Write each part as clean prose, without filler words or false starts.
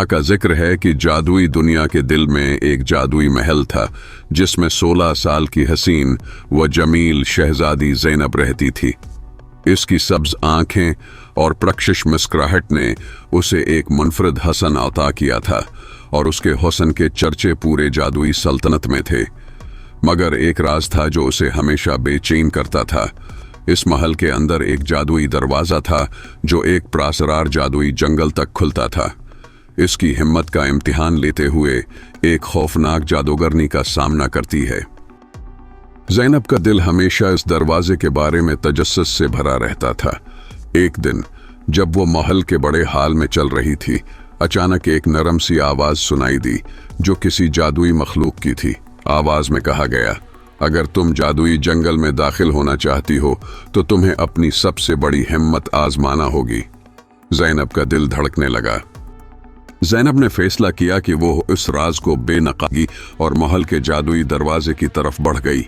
का जिक्र है कि जादुई दुनिया के दिल में एक जादुई महल था जिसमें 16 साल की हसीन व जमील शहजादी ज़ैनब रहती थी। इसकी सब्ज आंखें और प्रकशिश मुस्कुराहट ने उसे एक मुनफरद हसन अता किया था और उसके हुस्न के चर्चे पूरे जादुई सल्तनत में थे। मगर एक राज था जो उसे हमेशा बेचैन करता था। इस महल के अंदर एक जादुई दरवाजा था जो एक प्रासरार जादुई जंगल तक खुलता था। इसकी हिम्मत का इम्तिहान लेते हुए एक खौफनाक जादूगरनी का सामना करती है। ज़ैनब का दिल हमेशा इस दरवाजे के बारे में तजस्सुस से भरा रहता था। एक दिन जब वो महल के बड़े हाल में चल रही थी, अचानक एक नरम सी आवाज सुनाई दी जो किसी जादुई मखलूक की थी। आवाज में कहा गया, अगर तुम जादुई जंगल में दाखिल होना चाहती हो तो तुम्हें अपनी सबसे बड़ी हिम्मत आजमाना होगी। ज़ैनब का दिल धड़कने लगा। ज़ैनब ने फैसला किया कि वो इस राज को बेनकाबी और महल के जादुई दरवाजे की तरफ बढ़ गई।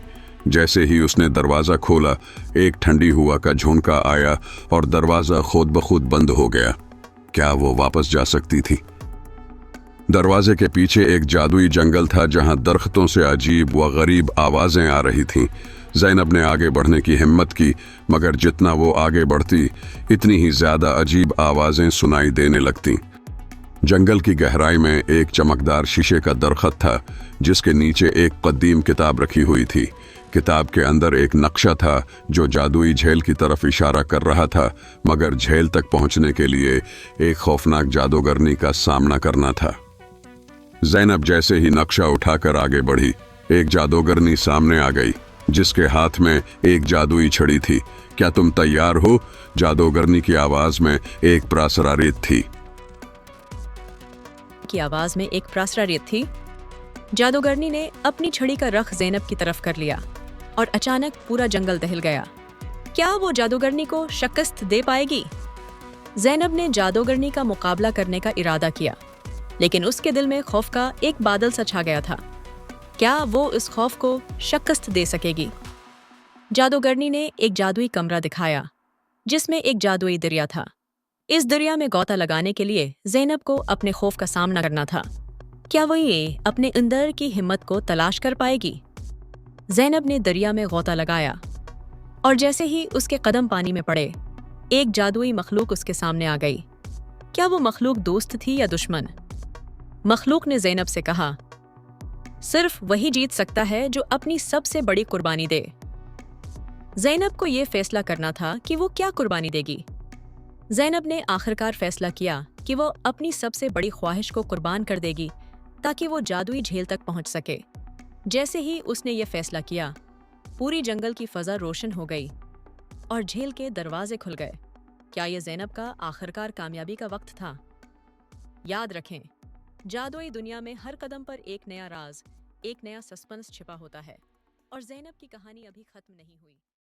जैसे ही उसने दरवाजा खोला, एक ठंडी हवा का झोंका आया और दरवाजा खुद ब खुद बंद हो गया। क्या वो वापस जा सकती थी? दरवाजे के पीछे एक जादुई जंगल था जहां दरख्तों से अजीब व गरीब आवाजें आ रही थीं। ज़ैनब ने आगे बढ़ने की हिम्मत की, मगर जितना वो आगे बढ़ती इतनी ही ज्यादा अजीब आवाजें सुनाई देने लगतीं। जंगल की गहराई में एक चमकदार शीशे का दरख्त था जिसके नीचे एक कदीम किताब रखी हुई थी। किताब के अंदर एक नक्शा था जो जादुई झील की तरफ इशारा कर रहा था, मगर झील तक पहुंचने के लिए एक खौफनाक जादूगरनी का सामना करना था। ज़ैनब जैसे ही नक्शा उठाकर आगे बढ़ी, एक जादूगरनी सामने आ गई जिसके हाथ में एक जादुई छड़ी थी। क्या तुम तैयार हो? जादूगरनी की आवाज में एक प्रासरारित थी। जादूगरनी ने अपनी छड़ी का रख ज़ैनब की तरफ कर लिया और अचानक पूरा जंगल दहिल गया। क्या वो जादूगरनी को शिकस्त दे पाएगी? ज़ैनब ने जादूगरनी का मुकाबला करने का इरादा किया, लेकिन उसके दिल में खौफ का एक बादल सा छा गया था। क्या वो इस खौफ को शिकस्त दे सकेगी? जादूगरनी ने एक जादुई कमरा दिखाया जिसमें एक जादुई दरिया था। इस दरिया में गोता लगाने के लिए ज़ैनब को अपने खौफ का सामना करना था। क्या वो ये अपने अंदर की हिम्मत को तलाश कर पाएगी? ज़ैनब ने दरिया में गोता लगाया और जैसे ही उसके कदम पानी में पड़े, एक जादुई मखलूक उसके सामने आ गई। क्या वो मखलूक दोस्त थी या दुश्मन? मखलूक ने ज़ैनब से कहा, सिर्फ वही जीत सकता है जो अपनी सबसे बड़ी कुर्बानी दे। ज़ैनब को यह फैसला करना था कि वो क्या कुर्बानी देगी। ज़ैनब ने आखिरकार फैसला किया कि वो अपनी सबसे बड़ी ख्वाहिश को कुर्बान कर देगी ताकि वो जादुई झील तक पहुंच सके। जैसे ही उसने ये फैसला किया, पूरी जंगल की फजा रोशन हो गई और झील के दरवाजे खुल गए। क्या ये ज़ैनब का आखिरकार कामयाबी का वक्त था? याद रखें, जादुई दुनिया में हर कदम पर एक नया राज, एक नया सस्पेंस छिपा होता है और ज़ैनब की कहानी अभी खत्म नहीं हुई।